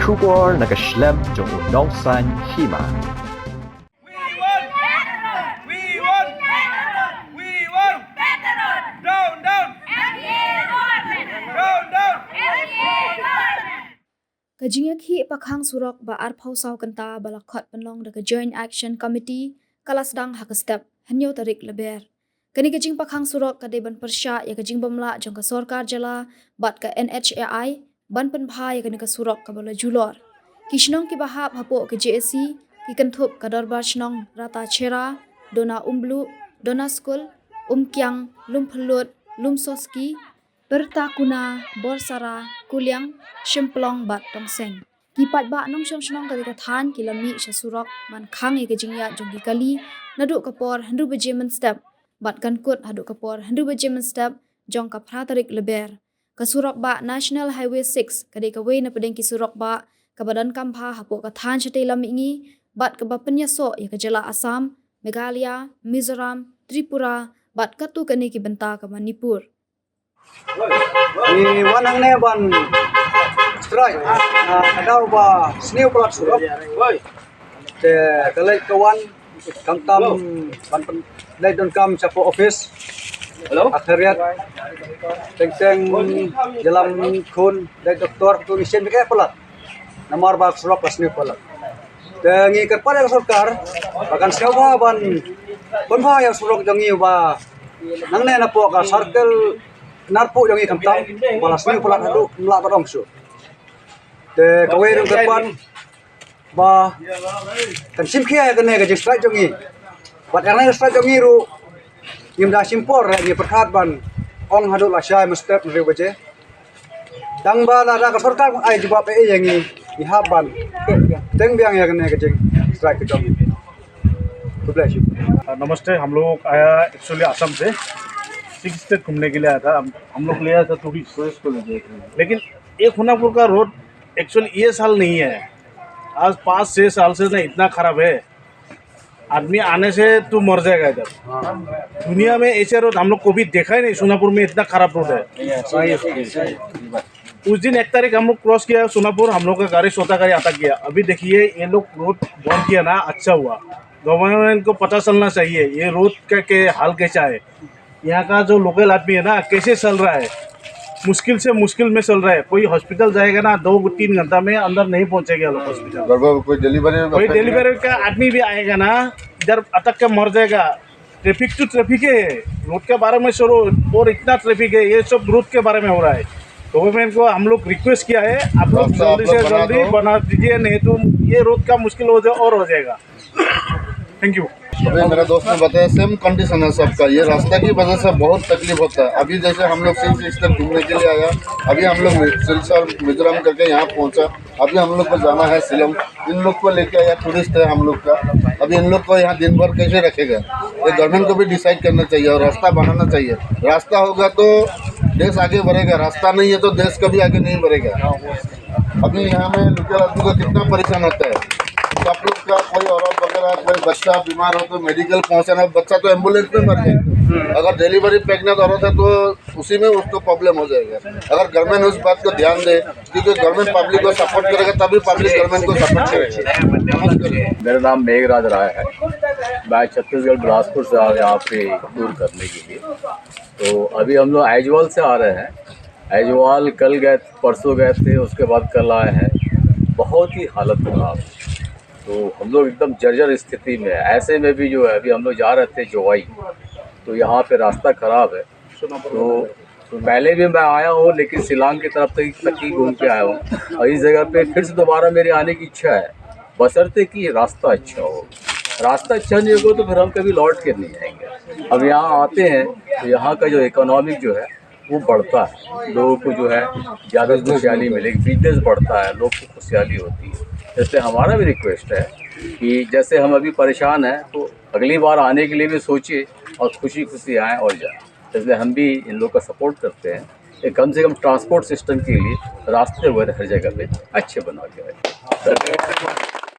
Shubor nakaslem jong udongsan Hima. Kajingyak hi pakhang surok ba arphau saw kanta balakhot panlong da Joint Action Committee kalasdang hakastep hanyo tarik leber. Kani kajing pakhang surok ka deban persya ya kajing bamla jong ka sorkar jala bat ka NHAI ban Pynbha ya kani ka surok ka bala julor. Kishnong ki bahap hapo ke JSC ki kanthup ka dorbar shnong rata chera dona umblu dona skul kyang lumphulut lumsoski Pertakuna, Borsara, Kuliang, Shimplong bat tongseng. Kipat ba nong shong shnong ka than kilami sha surok man khang e kajingya jong kali nadu kapor 100 bajemen step bat kankut hadu kapor 100 bajemen step jong ka pratarik leber. Ka surok ba National Highway 6 kadai ka way na pedeng ki surok ba ka badan kampha hapo ka than sha lami ngi bat ka ba penyaso ya ka jala Assam, Meghalaya, Mizoram, Tripura bat ka tu kani ki benta ka Manipur. Di wanang ne ban strike adaw ba sniu plat surok te kalai kawan kangtam ban dai don kam sa po office akhiriat teng dalam kun dai doktor tu mission ke plat nomor ba surok pas sniu plat te ngi ker pada sarkar bahkan sewa ban Pynbha yang surok jangi ba nang ne na po ka circle narpo yang ikam tam malas ni pula hadu melak badong su de kawai dong depan ba kan sim khia kan ne ga strike jongi bat yang ne strike jongi ru yim da simpor ni perkhat ban ong hadu la syai mestep ri baje dang ba la da ka sarkar ai jawab e yang ni haban teng biang ya kan ne ga strike jongi तो bless you नमस्ते। हम लोग आया actually Assam से 6 state घूमने के लिए आया था। हम लोग ले आया था टूरिस्ट, लेकिन एक हुनापुर का रोड एक्चुअली ये साल नहीं है, आज 5-6 साल से ना इतना ख़राब है, आदमी आने से तो मर जाएगा इधर। दुनिया में ऐसे रोड हम लोग को भी देखा ही नहीं, सोनापुर में इतना ख़राब रोड है। उस दिन 1 तारीख हम लोग क्रॉस किया सोनापुर, हम लोग का गाड़ी छोटा गाड़ी अटक गया। अभी देखिए ये लोग रोड बंद किया ना, अच्छा हुआ। गवर्नमेंट को पता चलना चाहिए ये रोड का के हाल कैसा है, यहाँ का जो लोकल आदमी है ना कैसे चल रहा है, मुश्किल से मुश्किल में चल रहा है। कोई हॉस्पिटल जाएगा ना 2-3 घंटा में अंदर नहीं पहुँचेगा लोग हॉस्पिटल। कोई डिलीवरी का आदमी भी आएगा ना इधर अटक के मर जाएगा। ट्रैफिक तो ट्रैफिक है, रोड के बारे में छोड़ो, और इतना ट्रैफिक है, ये सब रोड के बारे में हो रहा है। गवर्नमेंट को हम लोग रिक्वेस्ट किया है, आप लोग जल्दी से जल्दी बना दीजिए, नहीं तो ये रोड का मुश्किल हो जाएगा। Thank you. अभी मेरा दोस्त ने बताया सेम कंडीशन है सबका, ये रास्ता की वजह से बहुत तकलीफ होता है। अभी जैसे हम लोग सिलचर घूमने के लिए आया, अभी हम लोग सिलचर मिजोरम करके यहाँ पहुँचा, अभी हम लोग को जाना है शिलोंग। इन लोग को लेके आया, टूरिस्ट है हम लोग का। अभी इन लोग को यहाँ दिन भर कैसे रखेगा, ये गवर्नमेंट को भी डिसाइड करना चाहिए और रास्ता बनाना चाहिए। रास्ता होगा तो देश आगे बढ़ेगा, रास्ता नहीं है तो देश कभी आगे नहीं बढ़ेगा। अभी यहाँ में लोकल आदमी को कितना परेशान होता है, आप लोग का कोई औरत वगैरह कोई बच्चा बीमार हो तो मेडिकल पहुंचाना, बच्चा तो एम्बुलेंस में मर जाएगा। अगर डिलीवरी प्रेग्नेंट औरत है तो उसी में उसको प्रॉब्लम हो जाएगा। अगर गवर्नमेंट उस बात को ध्यान दे, क्योंकि गवर्नमेंट पब्लिक को सपोर्ट करेगा तभी पब्लिक गवर्नमेंट को सपोर्ट करेगा। मेरा नाम मेघराज राय है, मैं छत्तीसगढ़ बिलासपुर से आ यहाँ पे टूर करने के लिए। तो अभी हम लोग आइजवाल से आ रहे हैं। आइजवाल कल गए, परसों गए थे, उसके बाद कल आए हैं। बहुत ही हालत खराब, तो हम लोग एकदम जर्जर स्थिति में है। ऐसे में भी जो है अभी हम लोग जा रहे थे जोवाई, तो यहाँ पे रास्ता ख़राब है। तो पहले भी मैं आया हूँ, लेकिन शिलांग की तरफ तक ही घूम के आया हूँ, और इस जगह पे फिर से दोबारा मेरे आने की इच्छा है, बशर्ते कि रास्ता अच्छा हो। रास्ता अच्छा नहीं होगा तो फिर हम कभी लौट के नहीं आएंगे। अब यहाँ आते हैं तो यहाँ का जो इकोनॉमिक जो है वो बढ़ता है, लोगों को जो है ज़्यादा खुशहाली मिलेगी, बिजनेस बढ़ता है, लोग को खुशहाली होती है। इसलिए हमारा भी रिक्वेस्ट है कि जैसे हम अभी परेशान हैं, तो अगली बार आने के लिए भी सोचिए और खुशी खुशी आएँ और जाएँ। इसलिए हम भी इन लोग का सपोर्ट करते हैं कि कम से कम ट्रांसपोर्ट सिस्टम के लिए रास्ते वगैरह हर जगह पे अच्छे बना के रखें।